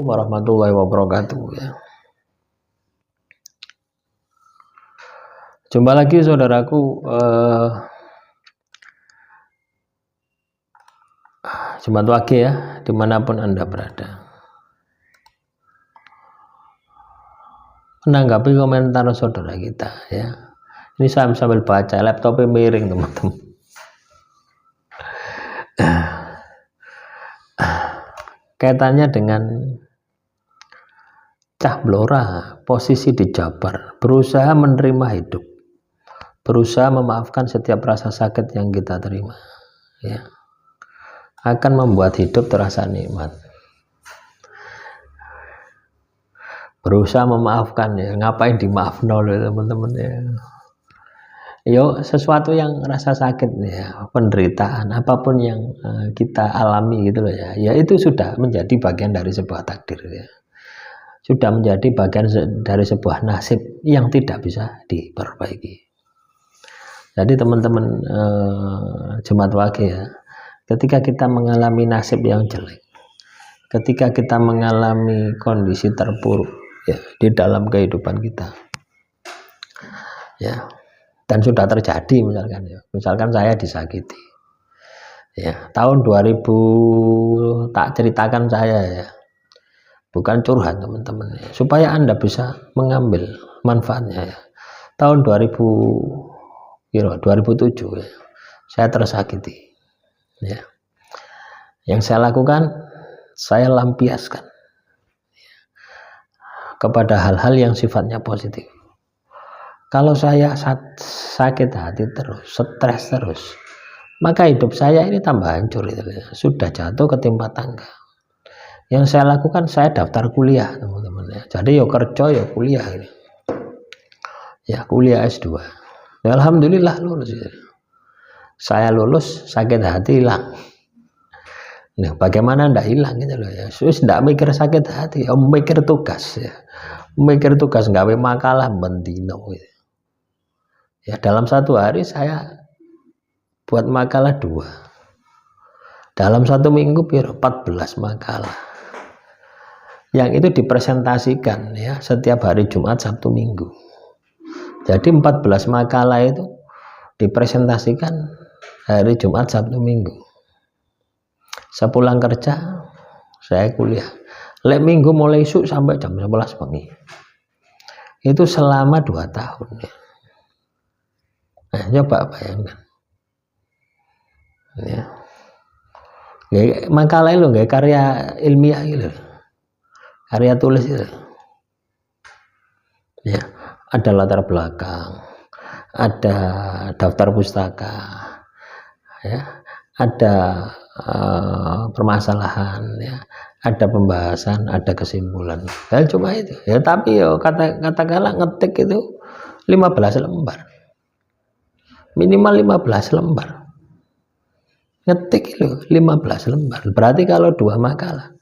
Assalamualaikum warahmatullahi wabarakatuh ya. Jumpa lagi saudaraku, Jumat Wage ya, dimanapun Anda berada. Menanggapi komentar saudara kita ya. Ini saya sambil baca, laptopnya miring teman-teman. Kaitannya dengan Cah Blora, posisi di Jabar, berusaha menerima hidup, berusaha memaafkan setiap rasa sakit yang kita terima ya, akan membuat hidup terasa nikmat. Berusaha memaafkan ya, ngapain dimaafkan oleh teman-teman ya. Yo, sesuatu yang rasa sakit ya, penderitaan apapun yang kita alami gitu loh ya, ya itu sudah menjadi bagian dari sebuah takdir ya, sudah menjadi bagian dari sebuah nasib yang tidak bisa diperbaiki. Jadi teman-teman Jumat Wage ya, ketika kita mengalami nasib yang jelek, ketika kita mengalami kondisi terpuruk ya di dalam kehidupan kita ya, dan sudah terjadi misalkan ya, misalkan saya disakiti ya, tahun 2000 tak ceritakan saya ya, bukan curhat teman-teman ya, supaya Anda bisa mengambil manfaatnya ya. Tahun 2007 ya, saya tersakiti ya. Yang saya lakukan, saya lampiaskan ya, kepada hal-hal yang sifatnya positif. Kalau saya sakit hati terus, stres terus, maka hidup saya ini tambah hancur itu ya. Sudah jatuh ketimpa tangga. Yang saya lakukan, saya daftar kuliah teman-teman ya. Jadi ya kerja ya kuliah ini ya, kuliah S2 ya, alhamdulillah lulus ya. Saya lulus, sakit hati hilang. Nah, bagaimana ndak hilang gitu loh ya, terus ndak mikir sakit hati ya, mikir tugas ya, mikir tugas gawe makalah bendino gitu ya. Dalam satu hari saya buat makalah 2, dalam satu minggu 14 makalah yang itu dipresentasikan ya setiap hari Jumat, Sabtu, Minggu. Jadi 14 makalah itu dipresentasikan hari Jumat, Sabtu, Minggu. Sepulang kerja saya kuliah, lek Minggu mulai isuk sampai jam 11 pagi, itu selama 2 tahun ya. Nah, coba bayangkan ya, makalah itu nggak karya ilmiah gitu, karya tulis itu ya, ada latar belakang, ada daftar pustaka ya, ada permasalahan ya, ada pembahasan, ada kesimpulan ya, cuma itu ya. Tapi yo katakanlah ngetik itu 15 lembar, minimal 15 lembar ngetik itu 15 lembar, berarti kalau 2 makalah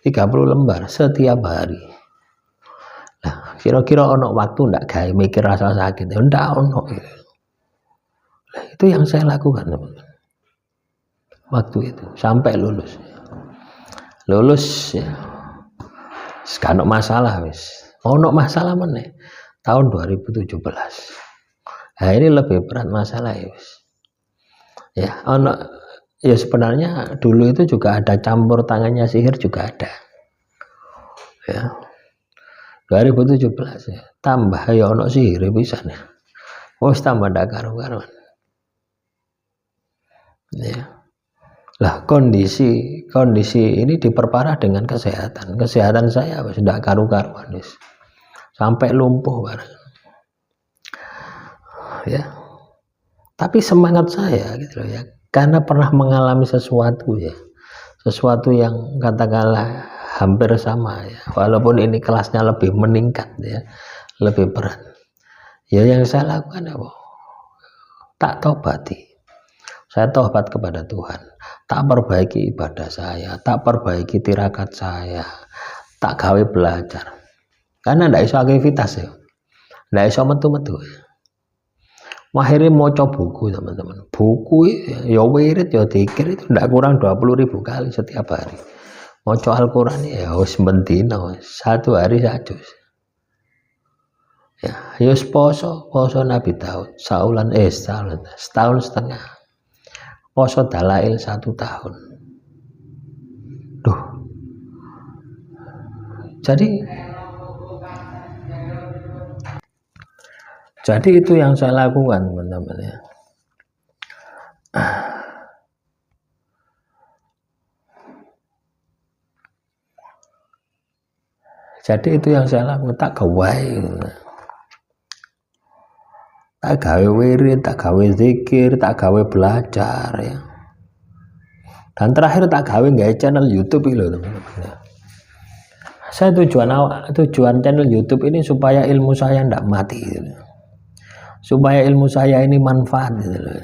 30 lembar setiap hari. Nah, kira-kira ono waktu ndak gawe mikir rasa sakit ya, ndak ono gitu. Nah, itu yang saya lakukan teman-teman waktu itu sampai lulus ya, sekarang masalah wis, ono masalah mana tahun 2017. Nah, ini lebih berat masalah ya wis ya, ono ya, sebenarnya dulu itu juga ada campur tangannya sihir juga ada ya. 2017 ya, tambah ya ono sihir bisa nih, wis tambah ndak karu-karuan ya. Lah kondisi ini diperparah dengan kesehatan saya wis ndak karu-karuan wis, sampai lumpuh bareng ya. Tapi semangat saya gitu loh ya, karena pernah mengalami sesuatu ya, sesuatu yang katakanlah hampir sama ya, walaupun ini kelasnya lebih meningkat ya, lebih berat ya. Yang saya lakukan apa? Tak tobati, saya tobat kepada Tuhan, tak perbaiki ibadah saya, tak perbaiki tirakat saya, tak gawe belajar, karena ndak iso aktivitas ya, ndak iso metu-metu ya. Akhirnya mau coba buku teman-teman, buku ya wirid ya dikir itu ndak kurang 20.000 kali setiap hari. maca Al-Qur'an ya wis bendina, satu hari satu. Ya, yus poso Nabi Daud, setahun setengah. Poso Dalail 1 tahun. Duh. Jadi itu yang saya lakukan, teman-teman ya. Jadi itu yang saya lakukan, tak gawe wirid, tak gawe zikir, tak gawe belajar ya. Dan terakhir tak gawe channel YouTube itu, teman-teman ya. Saya tujuan channel YouTube ini supaya ilmu saya tidak mati gitu. Supaya ilmu saya ini manfaat gitu loh.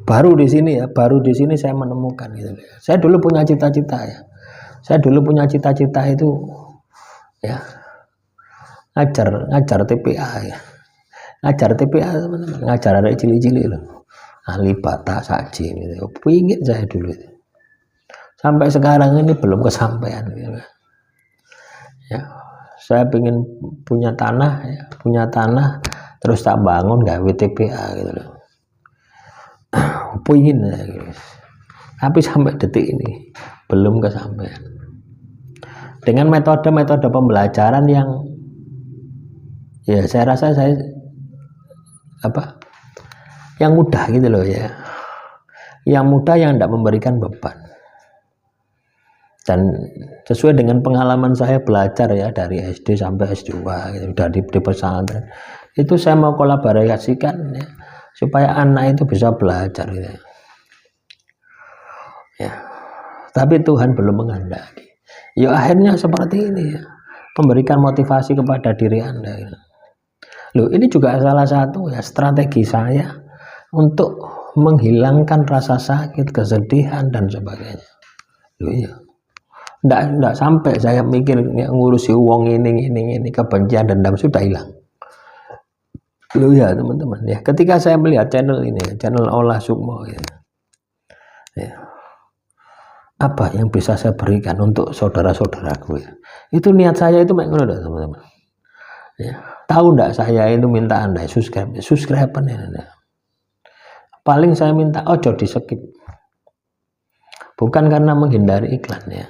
Baru di sini saya menemukan gitu. Saya dulu punya cita-cita ya. Saya dulu punya cita-cita itu ya ngajar TPA ya. Ngajar TPA teman-teman, ngajar anak cili-cili loh. Ahli bata saji gitu. Pingin saya dulu itu. Sampai sekarang ini belum kesampaian gitu. Ya. Saya ingin punya tanah terus tak bangun gawe TPA gitu loh. Pingin ya gitu. Tapi sampai detik ini belum kesampaian. Dengan metode-metode pembelajaran yang ya saya rasa yang mudah gitu loh ya. Yang mudah, yang tidak memberikan beban. Dan sesuai dengan pengalaman saya belajar ya dari SD sampai S2 gitu, dari di pesantren itu saya mau kolaborasikan ya, supaya anak itu bisa belajar gitu. Ya, tapi Tuhan belum menghendaki. Ya akhirnya seperti ini ya, memberikan motivasi kepada diri Anda. Ya. Loh, ini juga salah satu ya strategi saya untuk menghilangkan rasa sakit, kesedihan dan sebagainya. Loh iya. Nggak sampai saya mikir ya, ngurusi uang ini kebencian dendam sudah hilang. Loh ya teman-teman ya, ketika saya melihat channel ini, channel Olah Sukmo ya, apa yang bisa saya berikan untuk saudara-saudaraku ya, itu niat saya itu mengenai teman-teman ya. Tahu enggak saya itu minta Anda subscribe ya. Paling saya minta ojo di skip, bukan karena menghindari iklan ya,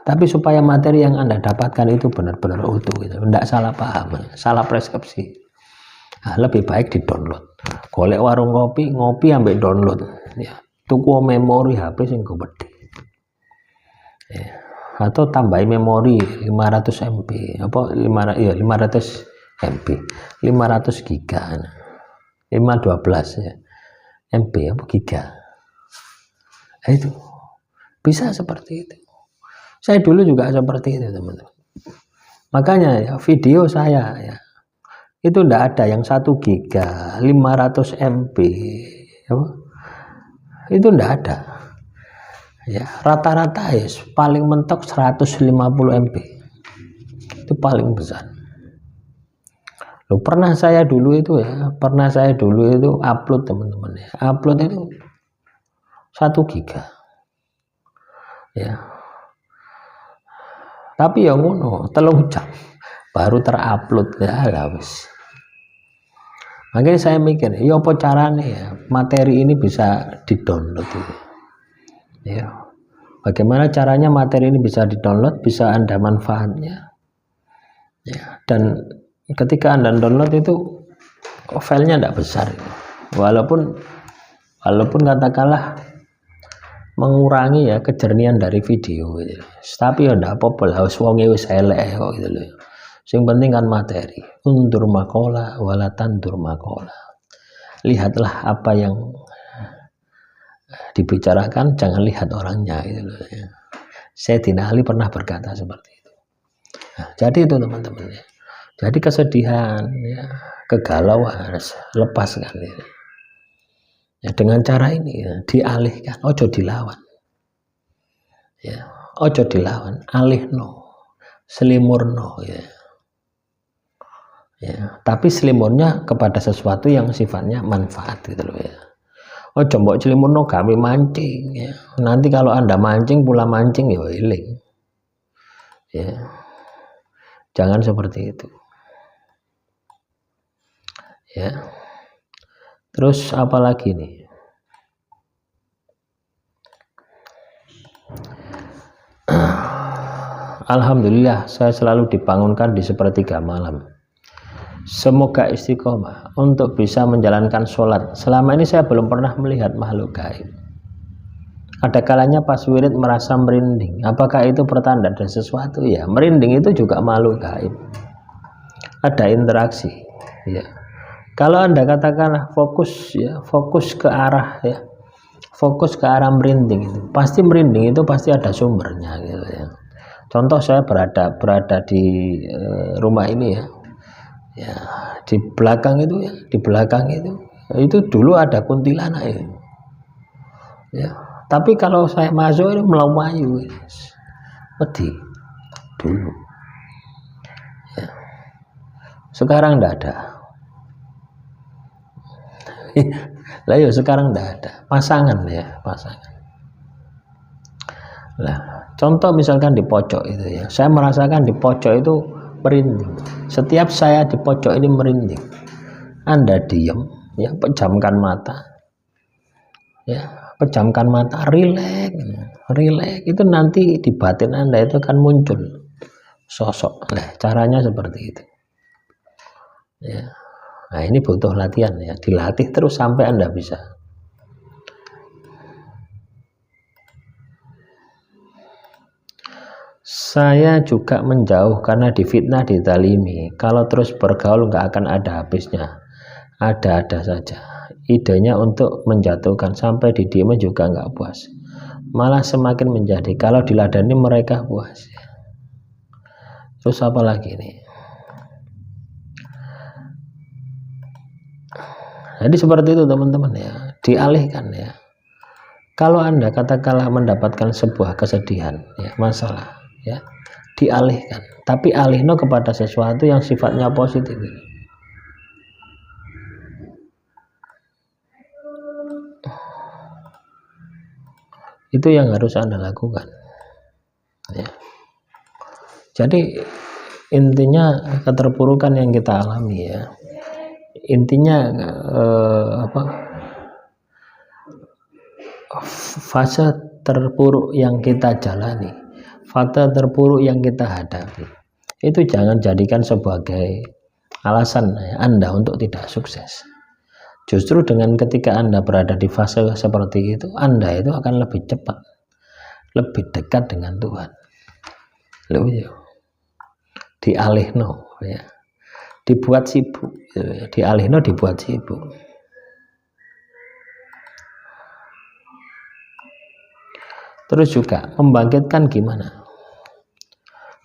tapi supaya materi yang Anda dapatkan itu benar-benar utuh gitu. Tidak salah paham, salah persepsi. Nah, lebih baik di download. Golek warung ngopi ambek download ya. Tuku memori HP sing gede. Ya. Atau tambahi memori 500 MB apa 500 MB 500 giga 512 ya MB apa giga. Nah, itu bisa seperti itu. Saya dulu juga seperti itu teman-teman. Makanya ya, video saya ya itu tidak ada yang 1 giga 500 MB apa? Itu tidak ada ya, rata-rata ya paling mentok 150 MB itu paling besar. Loh, pernah saya dulu itu upload teman-teman ya, upload itu 1 giga ya, tapi ya ngono 3 jam baru terupload ya habis. Makanya saya mikir ya apa caranya ya materi ini bisa di-download gitu. Ya, bagaimana caranya materi ini bisa di-download, bisa Anda manfaatnya ya. Dan ketika Anda download itu filenya tidak besar ya. walaupun katakanlah mengurangi ya kejernihan dari video gitu. Tapi ya tidak apa-apa, harus wonge wis elek kok gitu loh. Yang penting kan materi. Undur makola walatan dur makola. Lihatlah apa yang dibicarakan, jangan lihat orangnya gitu loh ya. Sayyidina Ali pernah berkata seperti itu. Nah, jadi itu teman-teman ya. Jadi kesedihan ya, kegalauan lepaskan ya. Ya, dengan cara ini ya, dialihkan, ojo dilawan ya, ojo dilawan, alihno, selimurno ya. Ya, tapi selimurnya kepada sesuatu yang sifatnya manfaat gitu loh ya. Oh jombok cilimuno kami mancing ya. Nanti kalau Anda mancing pula mancing ya iling. Ya. Jangan seperti itu. Ya. Terus apa lagi nih? Alhamdulillah saya selalu dibangunkan di sepertiga malam. Semoga istiqomah untuk bisa menjalankan sholat. Selama ini saya belum pernah melihat makhluk gaib. Ada kalanya pas wirid merasa merinding. Apakah itu pertanda ada sesuatu? Ya, merinding itu juga makhluk gaib. Ada interaksi. Ya. Kalau Anda katakanlah fokus ya, fokus ke arah ya, fokus ke arah merinding itu, pasti merinding itu pasti ada sumbernya gitu ya. Contoh saya berada di rumah ini ya. Ya, di belakang itu ya, di belakang itu dulu ada kuntilanak ya. Ya, tapi kalau saya masuk ini melamayu, wedi dulu. Ya. Sekarang enggak ada. Lah ya sekarang enggak ada. Pasangan ya, pasangan. Lah, contoh misalkan di pojok itu ya. Saya merasakan di pojok itu merinding. Setiap saya di pojok ini merinding. Anda diam, ya, pejamkan mata. Ya, pejamkan mata, rileks. Rileks itu nanti di batin Anda itu akan muncul sosok. Nah, caranya seperti itu. Ya. Nah, ini butuh latihan ya, dilatih terus sampai Anda bisa. Saya juga menjauh karena difitnah, ditalimi. Kalau terus bergaul nggak akan ada habisnya. Ada-ada saja. Idenya untuk menjatuhkan sampai didiemin juga nggak puas. Malah semakin menjadi. Kalau diladani mereka puas. Terus apa lagi nih? Jadi seperti itu teman-teman ya. Dialihkan ya. Kalau Anda katakanlah mendapatkan sebuah kesedihan, ya, masalah. Ya, dialihkan, tapi alihno kepada sesuatu yang sifatnya positif. Itu yang harus Anda lakukan. Ya. Jadi intinya keterpurukan yang kita alami ya, intinya fase terpuruk yang kita jalani, fase terpuruk yang kita hadapi, itu jangan jadikan sebagai alasan Anda untuk tidak sukses. Justru dengan ketika Anda berada di fase seperti itu, Anda itu akan lebih cepat, lebih dekat dengan Tuhan. Lebih dialihno ya, dibuat sibuk ya. Dialihno dibuat sibuk. Terus juga membangkitkan gimana?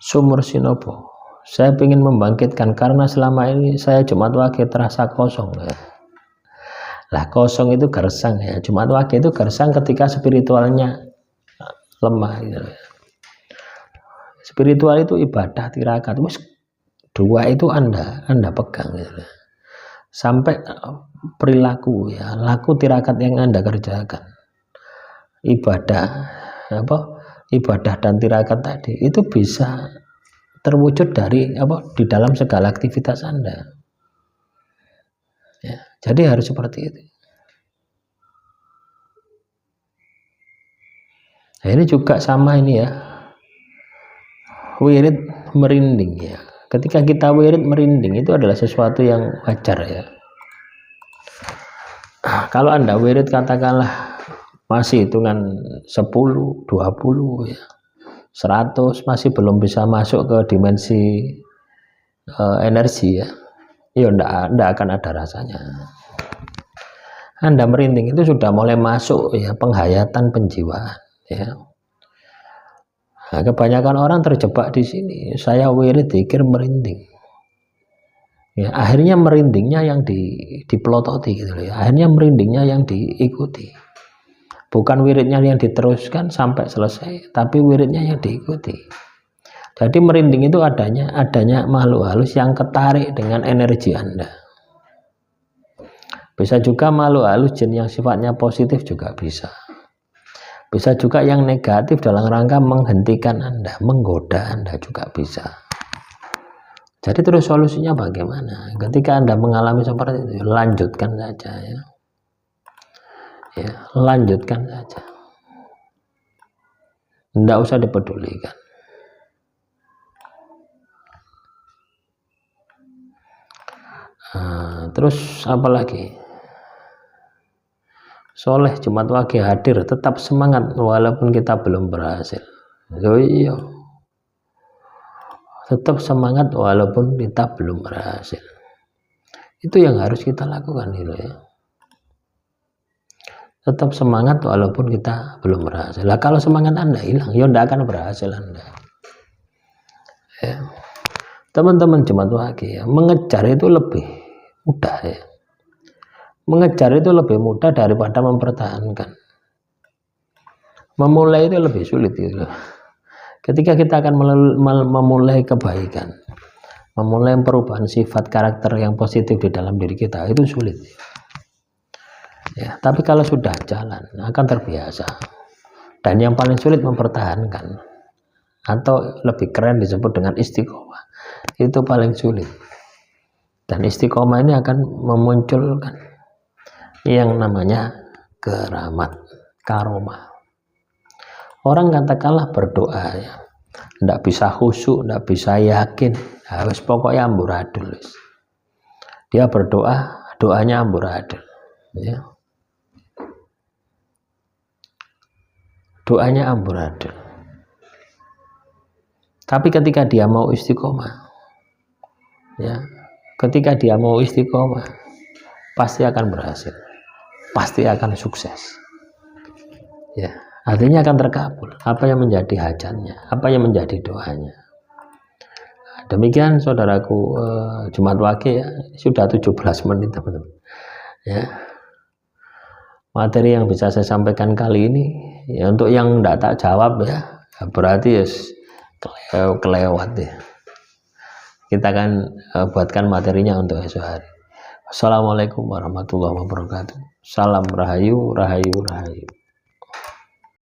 Sumur Sinopo. Saya ingin membangkitkan karena selama ini saya Jumat Wage terasa kosong ya. Lah kosong itu gersang ya. Jumat Wage itu gersang ketika spiritualnya lemah gitu. Spiritual itu ibadah tirakat. Dua itu Anda pegang gitu. Sampai perilaku ya, laku tirakat yang Anda kerjakan. Ibadah dan tirakat tadi itu bisa terwujud di dalam segala aktivitas Anda ya, jadi harus seperti itu. Nah, ini juga sama ini ya, wirid merinding ya. Ketika kita wirid merinding itu adalah sesuatu yang wajar ya. Kalau Anda wirid katakanlah masih hitungan 10, 20 ya, 100 masih belum bisa masuk ke dimensi energi ya, ya enggak akan ada rasanya. Anda merinding itu sudah mulai masuk ya penghayatan penjiwaan ya. Nah, kebanyakan orang terjebak di sini. Saya wirid zikir merinding. Ya, akhirnya merindingnya yang dipelototi gitu ya. Akhirnya merindingnya yang diikuti. Bukan wiridnya yang diteruskan sampai selesai, tapi wiridnya yang diikuti. Jadi merinding itu adanya makhluk halus yang ketarik dengan energi Anda. Bisa juga makhluk halus jin yang sifatnya positif juga bisa. Bisa juga yang negatif dalam rangka menghentikan Anda, menggoda Anda juga bisa. Jadi terus solusinya bagaimana? Ketika Anda mengalami seperti itu, lanjutkan saja ya. Ya, lanjutkan saja. Tidak usah dipedulikan. Terus apa lagi? Soleh Jumat Wage hadir, tetap semangat walaupun kita belum berhasil. Oh iya, tetap semangat walaupun kita belum berhasil. Itu yang harus kita lakukan gitu ya. Tetap semangat walaupun kita belum berhasil. Lah kalau semangat Anda hilang, ya tidak akan berhasil Anda. Ya. Teman-teman Jumat Wage ya, mengejar itu lebih mudah ya. Mengejar itu lebih mudah daripada mempertahankan. Memulai itu lebih sulit gitu. Ketika kita akan memulai kebaikan, memulai perubahan sifat karakter yang positif di dalam diri kita, itu sulit. Ya, tapi kalau sudah jalan akan terbiasa. Dan yang paling sulit mempertahankan, atau lebih keren disebut dengan istiqomah. Itu paling sulit. Dan istiqomah ini akan memunculkan yang namanya keramat, karomah. Orang katakanlah berdoa ya, tidak bisa khusyuk, tidak bisa yakin, harus pokoknya amburadul. Dia berdoa, doanya amburadul. Ya. Doanya amburadul. Tapi ketika dia mau istiqomah, ya, ketika dia mau istiqomah, pasti akan berhasil. Pasti akan sukses. Ya, artinya akan terkabul apa yang menjadi hajatnya, apa yang menjadi doanya. Demikian saudaraku, Jumat Wage ya, sudah 17 menit teman-teman. Ya. Materi yang bisa saya sampaikan kali ini ya, untuk yang tidak tak jawab ya, berarti ya kelewat ya. Kita akan buatkan materinya untuk esok hari. Assalamualaikum warahmatullahi wabarakatuh. Salam rahayu, rahayu, rahayu.